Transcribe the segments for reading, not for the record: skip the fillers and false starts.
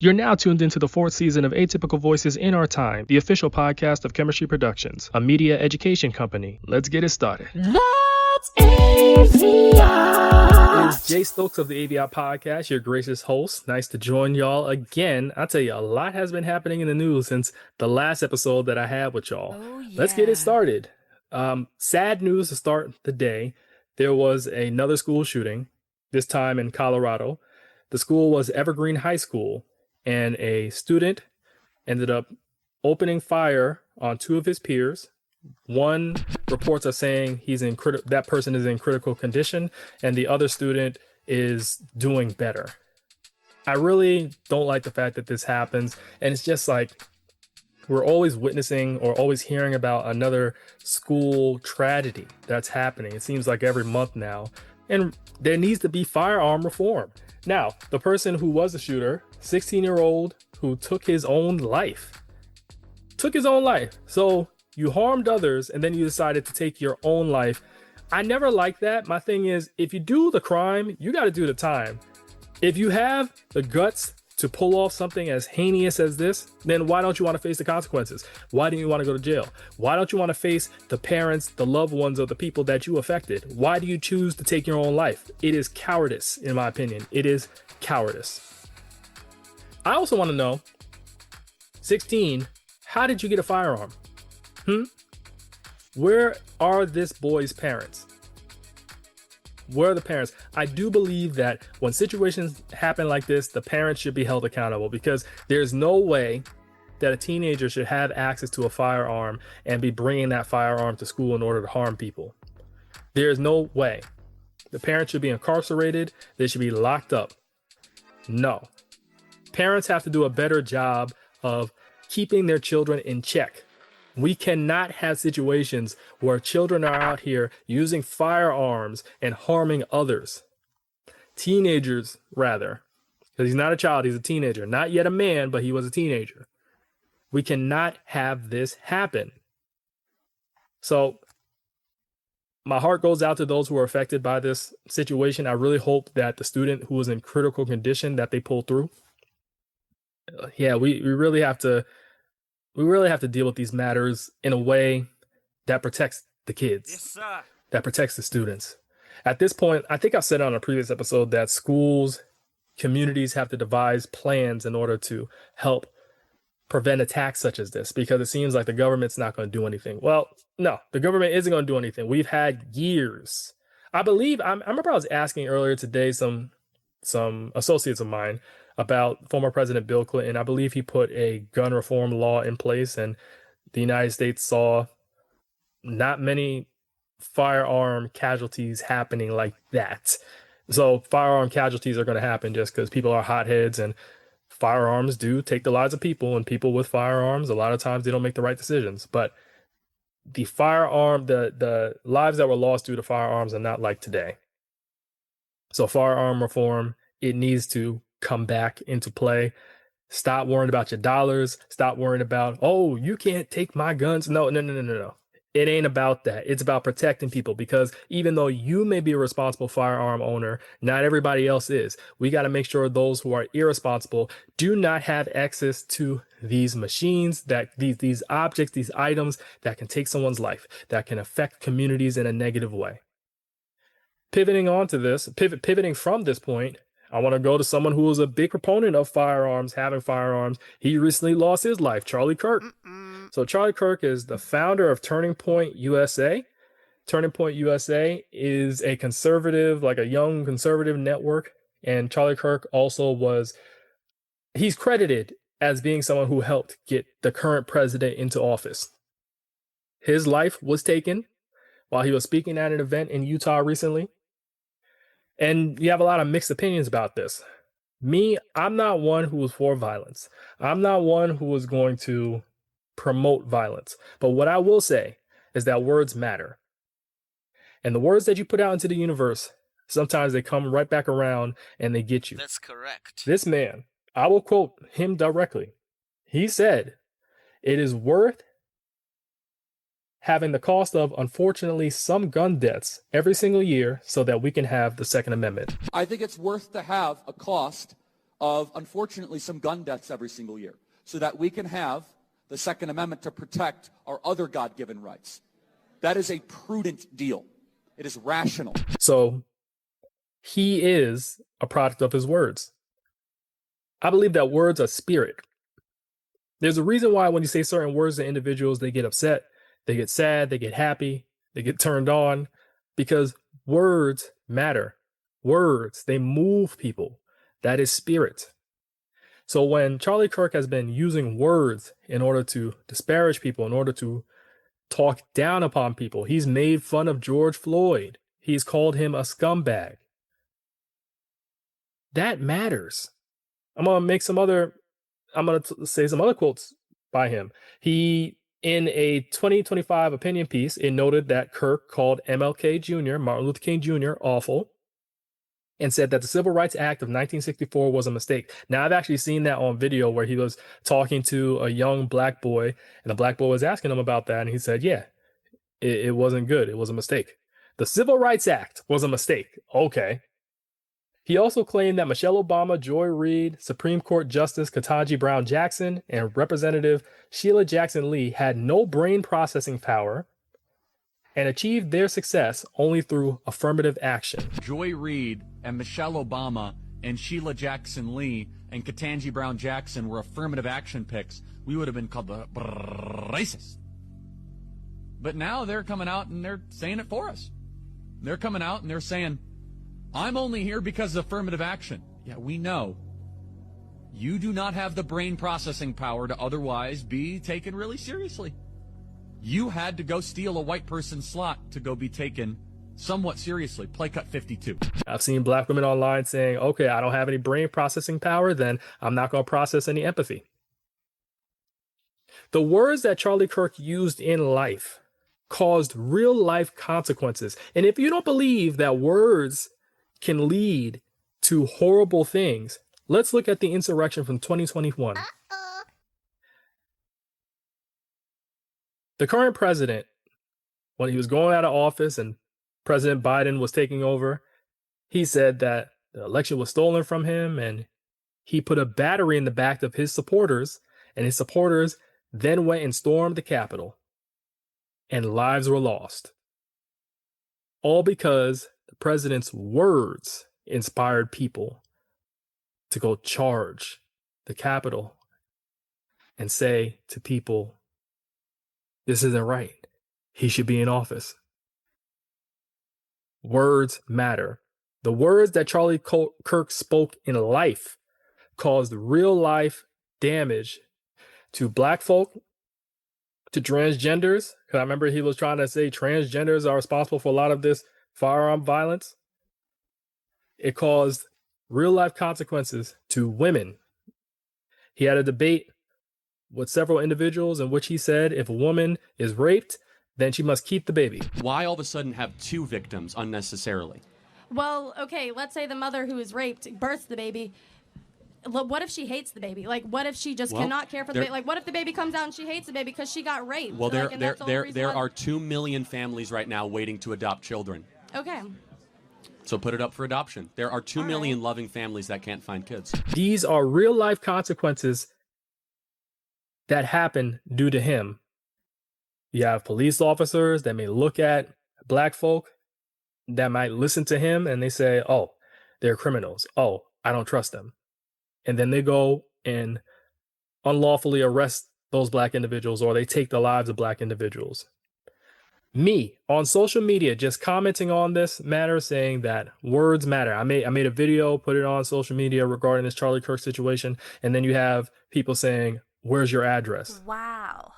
You're now tuned into the fourth season of Atypical Voices in Our Time, the official podcast of Chemistry Productions, a media education company. Let's get it started. That's AVIOT. It's Jay Stokes of the AVIOT podcast, your gracious host. Nice to join y'all again. I'll tell you, a lot has been happening in the news since the last episode that I had with y'all. Oh, yeah. Let's get it started. Sad news to start the day. There was another school shooting, this time in Colorado. The school was Evergreen High School, and a student ended up opening fire on two of his peers. One reports are saying that person is in critical condition, and the other student is doing better. I really don't like the fact that this happens, and it's just like we're always witnessing or always hearing about another school tragedy that's happening. It seems like every month now, and there needs to be firearm reform. Now, the person who was the shooter, 16-year-old who took his own life. So you harmed others and then you decided to take your own life. I never liked that. My thing is, if you do the crime, you got to do the time. If you have the guts to pull off something as heinous as this, then why don't you want to face the consequences? Why do you want to go to jail? Why don't you want to face the parents, the loved ones of the people that you affected? Why do you choose to take your own life? It is cowardice, in my opinion. It is cowardice. I also want to know, 16, how did you get a firearm? Where are this boy's parents? Where are the parents? I do believe that when situations happen like this, the parents should be held accountable, because there's no way that a teenager should have access to a firearm and be bringing that firearm to school in order to harm people. There's no way. The parents should be incarcerated. They should be locked up. No. Parents have to do a better job of keeping their children in check. We cannot have situations where children are out here using firearms and harming others. Teenagers, rather. Because he's not a child, he's a teenager. Not yet a man, but he was a teenager. We cannot have this happen. So, my heart goes out to those who are affected by this situation. I really hope that the student who was in critical condition, that they pull through. Yeah, we really have to deal with these matters in a way that protects the kids, Yes, sir. that protects the students. At this point, I think I said on a previous episode that schools, communities have to devise plans in order to help prevent attacks such as this, because it seems like the government's not going to do anything. Well, no, the government isn't going to do anything. We've had years. I remember I was asking earlier today some associates of mine about former President Bill Clinton. I believe he put a gun reform law in place, and the United States saw not many firearm casualties happening like that. So firearm casualties are going to happen just because people are hotheads, and firearms do take the lives of people, and people with firearms, a lot of times they don't make the right decisions. But the lives that were lost due to firearms are not like today. So firearm reform, it needs to come back into play. Stop worrying about your dollars. Stop worrying about, oh, you can't take my guns. No. It ain't about that. It's about protecting people, because even though you may be a responsible firearm owner, not everybody else is. We got to make sure those who are irresponsible do not have access to these machines, that these objects, these items that can take someone's life, that can affect communities in a negative way. Pivoting from this point, I want to go to someone who was a big proponent of firearms, having firearms. He recently lost his life, Charlie Kirk. So Charlie Kirk is the founder of Turning Point USA. Turning Point USA is a conservative, like a young conservative network. And Charlie Kirk he's credited as being someone who helped get the current president into office. His life was taken while he was speaking at an event in Utah recently. And you have a lot of mixed opinions about this. Me, I'm not one who was for violence. I'm not one who was going to promote violence. But what I will say is that words matter. And the words that you put out into the universe, sometimes they come right back around and they get you. That's correct. This man, I will quote him directly. He said, "It is worth having the cost of, unfortunately, some gun deaths every single year so that we can have the Second Amendment." I think it's worth to have a cost of, unfortunately, some gun deaths every single year so that we can have the Second Amendment to protect our other God-given rights. That is a prudent deal. It is rational. So he is a product of his words. I believe that words are spirit. There's a reason why when you say certain words to individuals, they get upset, they get sad, they get happy, they get turned on, because words matter. Words, they move people. That is spirit. So when Charlie Kirk has been using words in order to disparage people, in order to talk down upon people, he's made fun of George Floyd. He's called him a scumbag. That matters. I'm going to say some other quotes by him. He, in a 2025 opinion piece, it noted that Kirk called MLK Jr., Martin Luther King Jr., awful, and said that the Civil Rights Act of 1964 was a mistake. Now, I've actually seen that on video where he was talking to a young black boy, and the black boy was asking him about that, and he said, yeah, it wasn't good. It was a mistake. The Civil Rights Act was a mistake. Okay. He also claimed that Michelle Obama, Joy Reid, Supreme Court Justice Ketanji Brown Jackson, and Representative Sheila Jackson Lee had no brain processing power and achieved their success only through affirmative action. Joy Reid and Michelle Obama and Sheila Jackson Lee and Ketanji Brown Jackson were affirmative action picks, we would have been called the racist. But now they're coming out and they're saying it for us. They're coming out and they're saying, I'm only here because of affirmative action. Yeah, we know. You do not have the brain processing power to otherwise be taken really seriously. You had to go steal a white person's slot to go be taken somewhat seriously. Play cut 52. I've seen black women online saying, okay, I don't have any brain processing power, then I'm not going to process any empathy. The words that Charlie Kirk used in life caused real life consequences. And if you don't believe that words can lead to horrible things, let's look at the insurrection from 2021. The current president, when he was going out of office and President Biden was taking over, he said that the election was stolen from him, and he put a battery in the back of his supporters, and his supporters then went and stormed the Capitol, and lives were lost. All because the president's words inspired people to go charge the Capitol and say to people, this isn't right. He should be in office. Words matter. The words that Charlie Kirk spoke in life caused real life damage to black folk, to transgenders. Because I remember he was trying to say transgenders are responsible for a lot of this firearm violence. It caused real life consequences to women. He had a debate with several individuals in which he said if a woman is raped, then she must keep the baby. Why all of a sudden have two victims unnecessarily? Well, okay, let's say the mother who is raped births the baby. What if she hates the baby? Like, what if she just cannot care for the baby? Like, what if the baby comes out and she hates the baby because she got raped? Well, like, there are 2 million families right now waiting to adopt children. Okay. So put it up for adoption. There are 2 million loving families that can't find kids. These are real life consequences that happen due to him. You have police officers that may look at black folk that might listen to him and they say, oh, they're criminals. Oh, I don't trust them. And then they go and unlawfully arrest those black individuals, or they take the lives of black individuals. Me on social media just commenting on this matter, saying that words matter. I made a video, put it on social media regarding this Charlie Kirk situation, and then you have people saying, where's your address? Wow.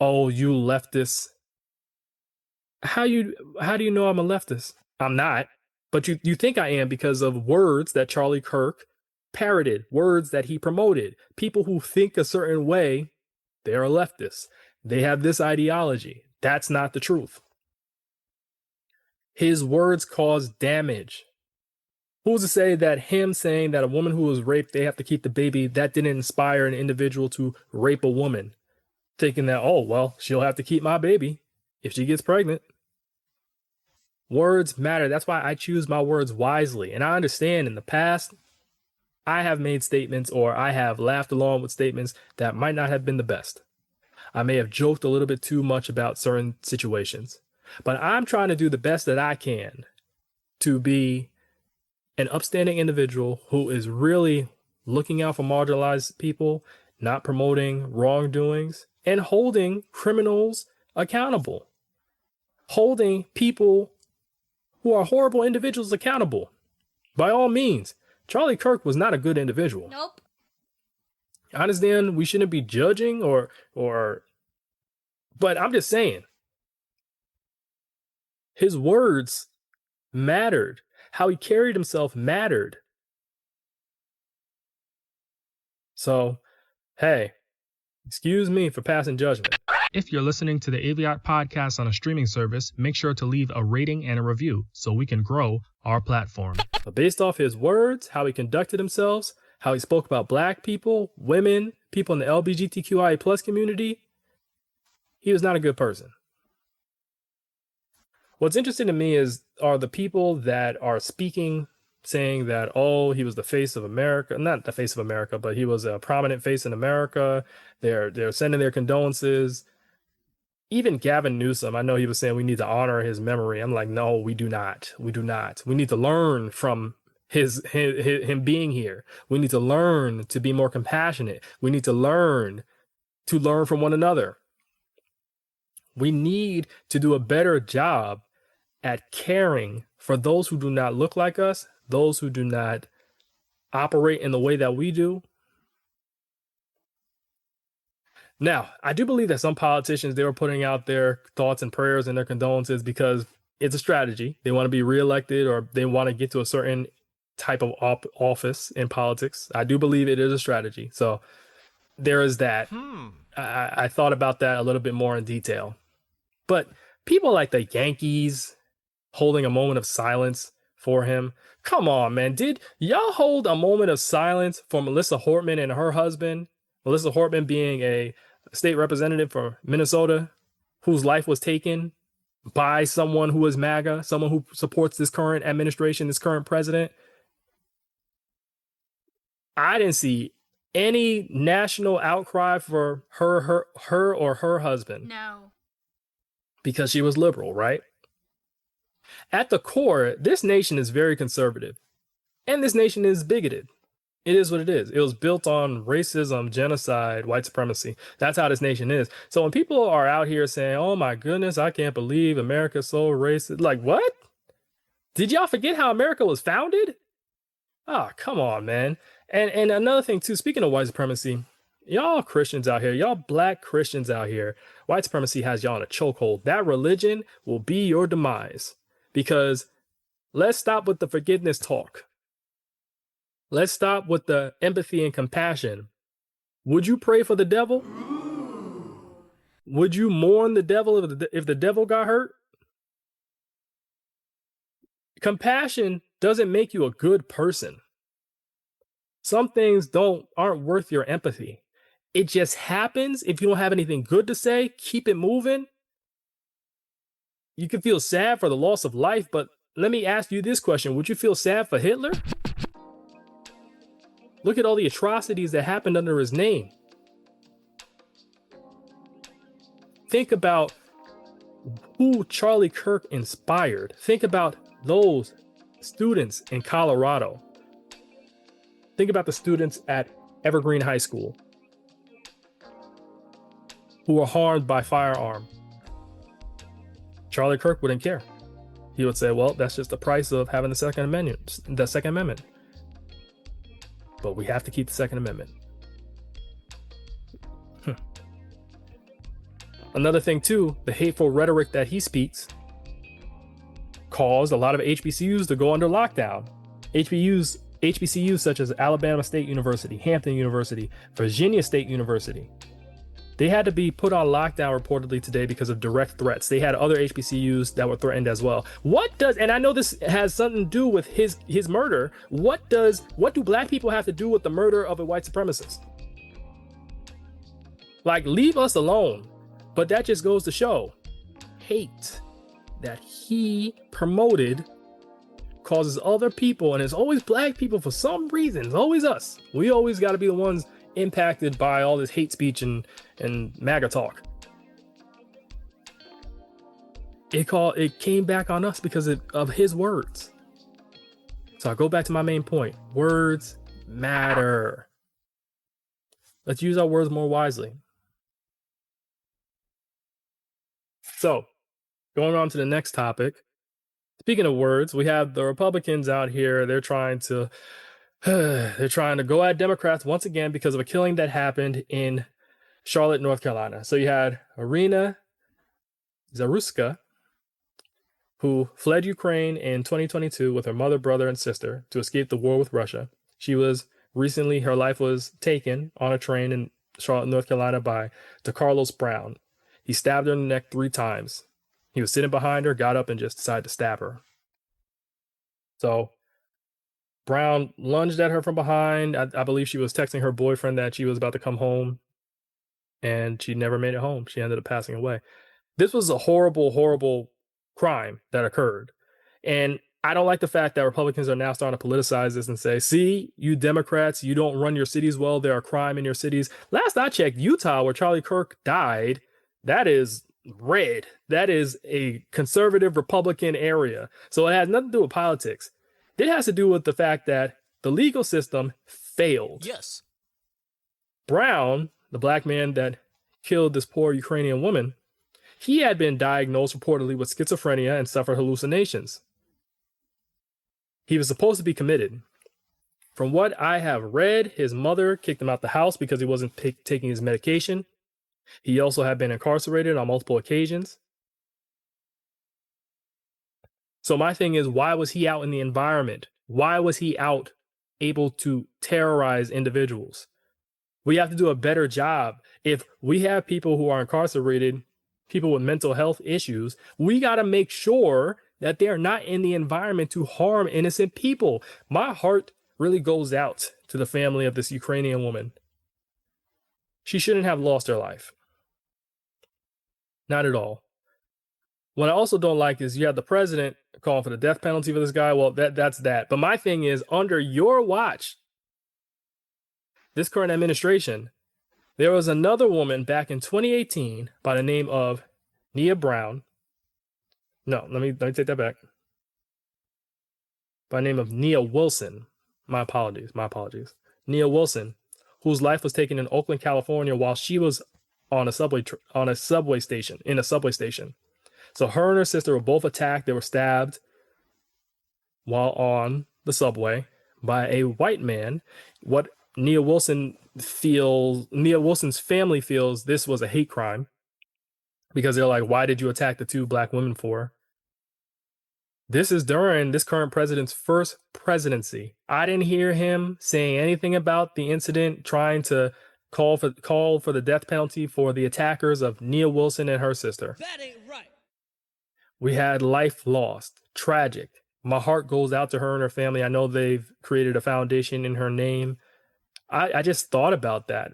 Oh, you leftist. How do you know I'm a leftist? I'm not. But you think I am because of words that Charlie Kirk parroted, words that he promoted. People who think a certain way, they're leftists. They have this ideology. That's not the truth. His words cause damage. Who's to say that him saying that a woman who was raped, they have to keep the baby, that didn't inspire an individual to rape a woman, thinking that, oh, well, she'll have to keep my baby if she gets pregnant. Words matter. That's why I choose my words wisely. And I understand in the past, I have made statements or I have laughed along with statements that might not have been the best. I may have joked a little bit too much about certain situations, but I'm trying to do the best that I can to be an upstanding individual who is really looking out for marginalized people, not promoting wrongdoings, and holding criminals accountable, holding people who are horrible individuals accountable. By all means, Charlie Kirk was not a good individual. Nope. I understand we shouldn't be judging but I'm just saying, his words mattered. How he carried himself mattered. So, hey, excuse me for passing judgment. If you're listening to the AVIOT podcast on a streaming service, make sure to leave a rating and a review so we can grow our platform. But based off his words, how he conducted himself, how he spoke about black people, women, people in the LGBTQIA plus community, he was not a good person. What's interesting to me are the people that are speaking, saying that, oh, he was the face of America. Not the face of America, but he was a prominent face in America. They're sending their condolences. Even Gavin Newsom, I know he was saying we need to honor his memory. I'm like, no, we do not. We do not. We need to learn from him being here. We need to learn to be more compassionate. We need to learn from one another. We need to do a better job at caring for those who do not look like us, those who do not operate in the way that we do. Now, I do believe that some politicians, they were putting out their thoughts and prayers and their condolences because it's a strategy. They want to be reelected or they want to get to a certain type of office in politics. I do believe it is a strategy. So there is that. I thought about that a little bit more in detail. But people like the Yankees holding a moment of silence for him. Come on, man. Did y'all hold a moment of silence for Melissa Hortman and her husband? Melissa Hortman being a state representative for Minnesota whose life was taken by someone who is MAGA, someone who supports this current administration, this current president. I didn't see any national outcry for her or her husband. No. Because she was liberal, right? At the core, this nation is very conservative. And this nation is bigoted. It is what it is. It was built on racism, genocide, white supremacy. That's how this nation is. So when people are out here saying, oh my goodness, I can't believe America's so racist. Like, what? Did y'all forget how America was founded? Oh, come on, man. And another thing too, speaking of white supremacy, y'all Christians out here, y'all black Christians out here, white supremacy has y'all in a chokehold. That religion will be your demise. Because let's stop with the forgiveness talk. Let's stop with the empathy and compassion. Would you pray for the devil? Would you mourn the devil if the devil got hurt? Compassion doesn't make you a good person. Some things aren't worth your empathy. It just happens. If you don't have anything good to say, keep it moving. You can feel sad for the loss of life, but let me ask you this question. Would you feel sad for Hitler? Look at all the atrocities that happened under his name. Think about who Charlie Kirk inspired. Think about those students in Colorado. Think about the students at Evergreen High School who were harmed by firearm. Charlie Kirk wouldn't care. He would say, well, that's just the price of having the Second Amendment. But we have to keep the Second Amendment. Another thing too, the hateful rhetoric that he speaks caused a lot of HBCUs to go under lockdown. HBCUs such as Alabama State University, Hampton University, Virginia State University. They had to be put on lockdown reportedly today because of direct threats. They had other HBCUs that were threatened as well. And I know this has something to do with his murder. What do black people have to do with the murder of a white supremacist? Like, leave us alone. But that just goes to show hate that he promoted causes other people, and it's always black people for some reason. It's always us. We always got to be the ones impacted by all this hate speech and MAGA talk. It came back on us because of his words. So I go back to my main point. Words matter. Let's use our words more wisely. So, going on to the next topic. Speaking of words, we have the Republicans out here. They're trying to go at Democrats once again because of a killing that happened in Charlotte, North Carolina. So you had Irina Zaruska, who fled Ukraine in 2022 with her mother, brother, and sister to escape the war with Russia. Her life was taken on a train in Charlotte, North Carolina by DeCarlos Brown. He stabbed her in the neck 3 times. He was sitting behind her, got up, and just decided to stab her. So Brown lunged at her from behind. I believe she was texting her boyfriend that she was about to come home, and she never made it home. She ended up passing away. This was a horrible, horrible crime that occurred. And I don't like the fact that Republicans are now starting to politicize this and say, see, you Democrats, you don't run your cities well. There are crime in your cities. Last I checked, Utah, where Charlie Kirk died, that is red. That is a conservative Republican area. So it has nothing to do with politics. It has to do with the fact that the legal system failed. Yes. Brown, the black man that killed this poor Ukrainian woman, he had been diagnosed reportedly with schizophrenia and suffered hallucinations. He was supposed to be committed. From what I have read, his mother kicked him out the house because he wasn't taking his medication. He also had been incarcerated on multiple occasions. So my thing is, why was he out in the environment? Why was he out able to terrorize individuals? We have to do a better job. If we have people who are incarcerated, people with mental health issues, we got to make sure that they are not in the environment to harm innocent people. My heart really goes out to the family of this Ukrainian woman. She shouldn't have lost her life. Not at all. What I also don't like is you have the president calling for the death penalty for this guy. Well, that's that. But my thing is, under your watch, this current administration, there was another woman back in 2018 by the name of Nia Brown. No, let me take that back. By the name of Nia Wilson. My apologies. Nia Wilson, whose life was taken in Oakland, California, while she was in a subway station. So her and her sister were both attacked. They were stabbed while on the subway by a white man. What Nia Wilson's family feels this was a hate crime because they're like, why did you attack the 2 black women for? This is during this current president's first presidency. I didn't hear him saying anything about the incident, trying to call for the death penalty for the attackers of Nia Wilson and her sister. That ain't right. We had life lost. Tragic. My heart goes out to her and her family. I know they've created a foundation in her name. I just thought about that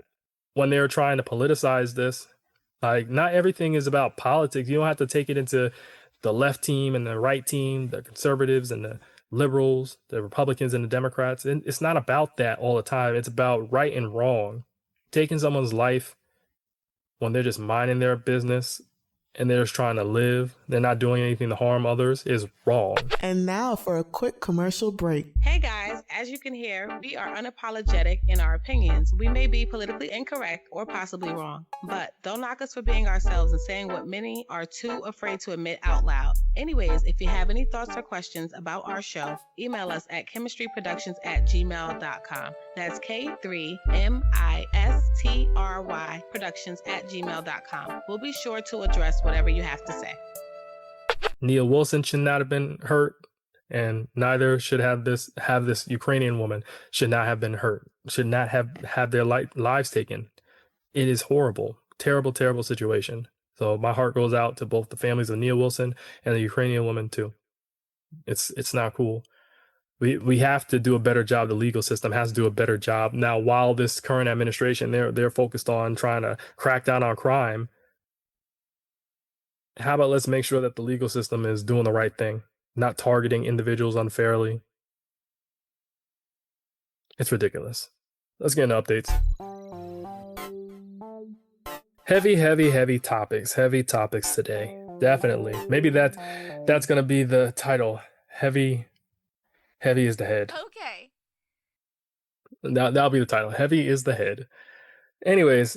when they were trying to politicize this. Like, not everything is about politics. You don't have to take it into the left team and the right team, the conservatives and the liberals, the Republicans and the Democrats. And it's not about that all the time. It's about right and wrong. Taking someone's life when they're just minding their business and they're just trying to live, they're not doing anything to harm others, is wrong. And now for a quick commercial break. Hey guys, as you can hear, we are unapologetic in our opinions. We may be politically incorrect or possibly wrong, but don't knock us for being ourselves and saying what many are too afraid to admit out loud. Anyways, if you have any thoughts or questions about our show, email us at chemistryproductions@gmail.com. That's K3MISTRY productions@gmail.com. We'll be sure to address whatever you have to say. Nia Wilson should not have been hurt, and neither should have this Ukrainian woman should not have been hurt, should not have their lives taken. It is horrible, terrible, terrible situation. So my heart goes out to both the families of Nia Wilson and the Ukrainian woman too. It's not cool. We have to do a better job. The legal system has to do a better job. Now, while this current administration, they're focused on trying to crack down on crime, how about let's make sure that the legal system is doing the right thing? not targeting individuals unfairly. It's ridiculous. Let's get into updates. Heavy topics. Heavy topics today. Definitely. Maybe that's gonna be the title. Heavy is the head. Okay. That'll be the title. Heavy is the head. Anyways,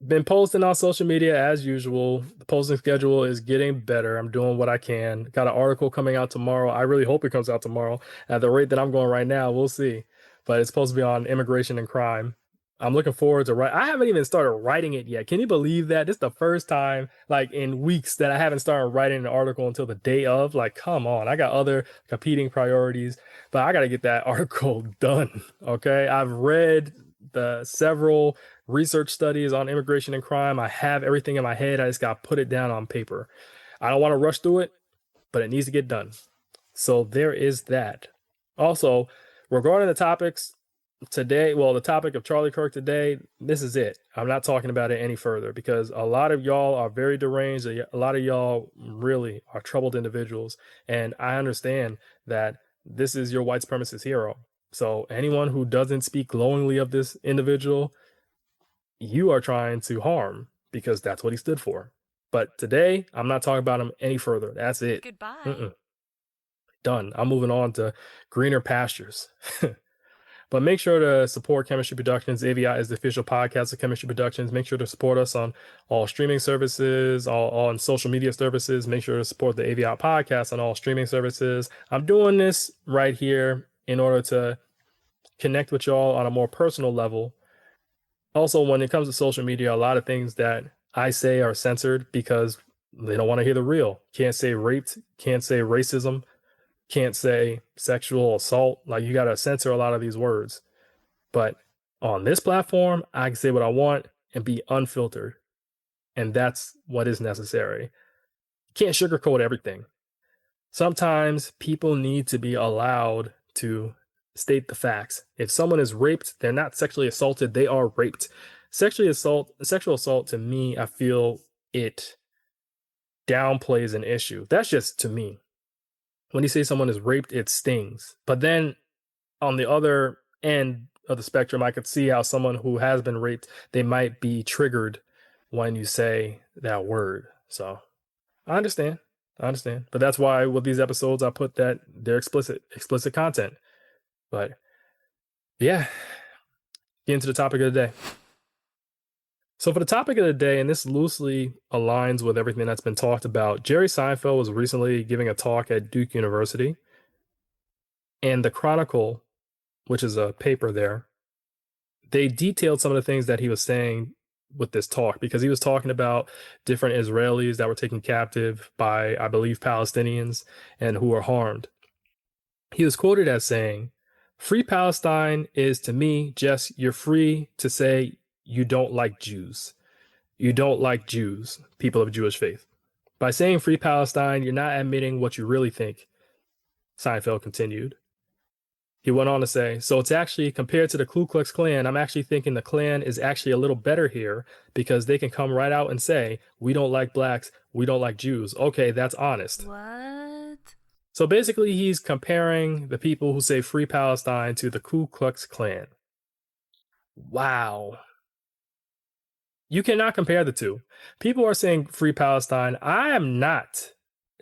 been posting on social media as usual. The posting schedule is getting better. I'm doing what I can. Got an article coming out tomorrow. I really hope it comes out tomorrow. At the rate that I'm going right now, we'll see. But it's supposed to be on immigration and crime. I'm looking forward to write. I haven't even started writing it yet. Can you believe that? This is the first time, like, in weeks that I haven't started writing an article until the day of. Like, come on. I got other competing priorities, but I got to get that article done. Okay. I've read the several research studies on immigration and crime. I have everything in my head. I just got to put it down on paper. I don't want to rush through it, but it needs to get done. So there is that. Also, regarding the topics today, well, the topic of Charlie Kirk today, this is it. I'm not talking about it any further because a lot of y'all are very deranged. A lot of y'all really are troubled individuals. And I understand that this is your white supremacist hero. So anyone who doesn't speak glowingly of this individual, you are trying to harm because that's what he stood for. But today, I'm not talking about him any further. That's it. Goodbye. Done. I'm moving on to greener pastures. But make sure to support Chemistry Productions. AVIOT is the official podcast of Chemistry Productions. Make sure to support us on all streaming services, all on social media services. Make sure to support the AVIOT podcast on all streaming services. I'm doing this right here in order to connect with y'all on a more personal level. Also, when it comes to social media, a lot of things that I say are censored because they don't want to hear the real. Can't say raped, can't say racism, can't say sexual assault. Like, you got to censor a lot of these words. But on this platform, I can say what I want and be unfiltered. And that's what is necessary. Can't sugarcoat everything. Sometimes people need to be allowed to state the facts. If someone is raped, they're not sexually assaulted, they are raped. Sexual assault to me, I feel it downplays an issue. That's just to me. When you say someone is raped, it stings. But then on the other end of the spectrum, I could see how someone who has been raped, they might be triggered when you say that word. So I understand. But that's why with these episodes, I put that they're explicit content. But yeah, get into the topic of the day. So for the topic of the day, and this loosely aligns with everything that's been talked about, Jerry Seinfeld was recently giving a talk at Duke University. And the Chronicle, which is a paper there, they detailed some of the things that he was saying with this talk, because he was talking about different Israelis that were taken captive by, I believe, Palestinians and who were harmed. He was quoted as saying, "Free Palestine is, to me, just you're free to say you don't like Jews. You don't like Jews, people of Jewish faith. By saying free Palestine, you're not admitting what you really think," Seinfeld continued. He went on to say, "So it's actually, compared to the Ku Klux Klan, I'm actually thinking the Klan is actually a little better here because they can come right out and say, we don't like blacks, we don't like Jews. Okay, that's honest." What? So basically, he's comparing the people who say free Palestine to the Ku Klux Klan. Wow. You cannot compare the two. People are saying free Palestine. I am not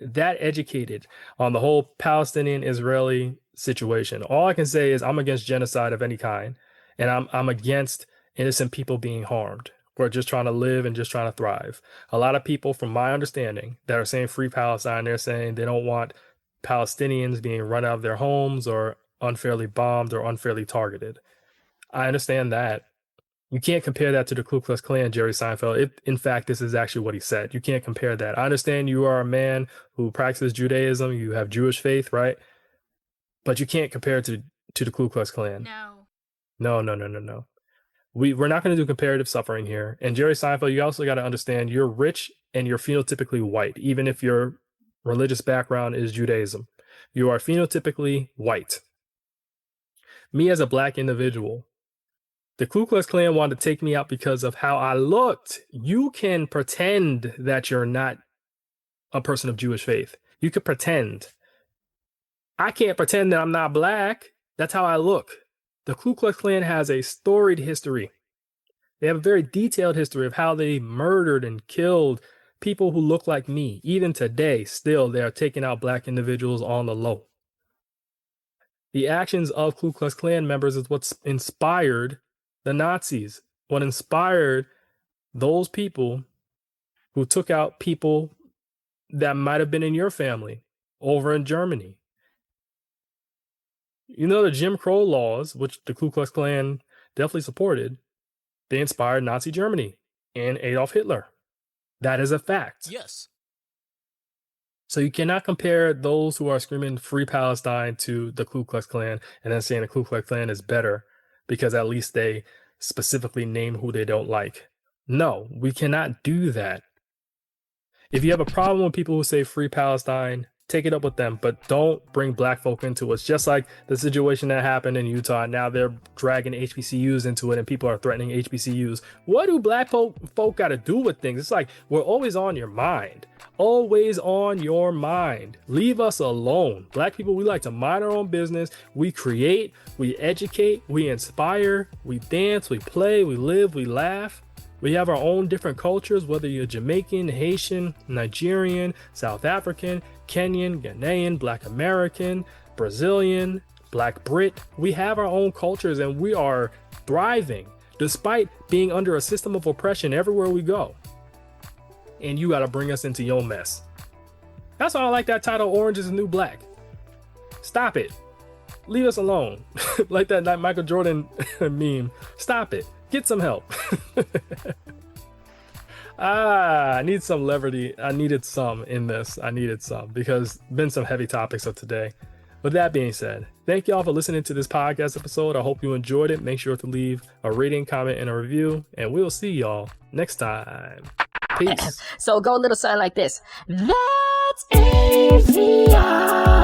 that educated on the whole Palestinian-Israeli situation. All I can say is I'm against genocide of any kind, and I'm against innocent people being harmed. We're just trying to live and just trying to thrive. A lot of people, from my understanding, that are saying free Palestine, they're saying they don't want Palestinians being run out of their homes or unfairly bombed or unfairly targeted. I understand that. You can't compare that to the Ku Klux Klan, Jerry Seinfeld. In fact, this is actually what he said. You can't compare that. I understand you are a man who practices Judaism. You have Jewish faith, right? But you can't compare it to the Ku Klux Klan. No. We're not going to do comparative suffering here. And Jerry Seinfeld, you also got to understand you're rich and you're phenotypically white, even if your religious background is Judaism. You are phenotypically white. Me as a black individual, the Ku Klux Klan wanted to take me out because of how I looked. You can pretend that you're not a person of Jewish faith. You could pretend. I can't pretend that I'm not black. That's how I look. The Ku Klux Klan has a storied history. They have a very detailed history of how they murdered and killed people who look like me. Even today, still, they are taking out black individuals on the low. The actions of Ku Klux Klan members is what's inspired the Nazis, what inspired those people who took out people that might have been in your family over in Germany. You know, the Jim Crow laws, which the Ku Klux Klan definitely supported, they inspired Nazi Germany and Adolf Hitler. That is a fact. Yes. So you cannot compare those who are screaming Free Palestine to the Ku Klux Klan and then saying the Ku Klux Klan is better because at least they specifically name who they don't like. No, we cannot do that. If you have a problem with people who say Free Palestine, take it up with them, but don't bring black folk into it. It's just like the situation that happened in Utah. Now they're dragging HBCUs into it and people are threatening HBCUs. What do black folk got to do with things? It's like we're always on your mind. Always on your mind. Leave us alone. Black people, we like to mind our own business. We create, we educate, we inspire, we dance, we play, we live, we laugh. We have our own different cultures, whether you're Jamaican, Haitian, Nigerian, South African, Kenyan, Ghanaian, Black American, Brazilian, Black Brit. We have our own cultures and we are thriving despite being under a system of oppression everywhere we go. And you got to bring us into your mess. That's why I like that title, Orange is the New Black. Stop it. Leave us alone. Like that Michael Jordan meme. Stop it. Get some help. I need some levity. I needed some in this. I needed some because been some heavy topics of today. With that being said, thank y'all for listening to this podcast episode. I hope you enjoyed it. Make sure to leave a rating, comment, and a review. And we'll see y'all next time. Peace. So go a little something like this. That's AVIOT.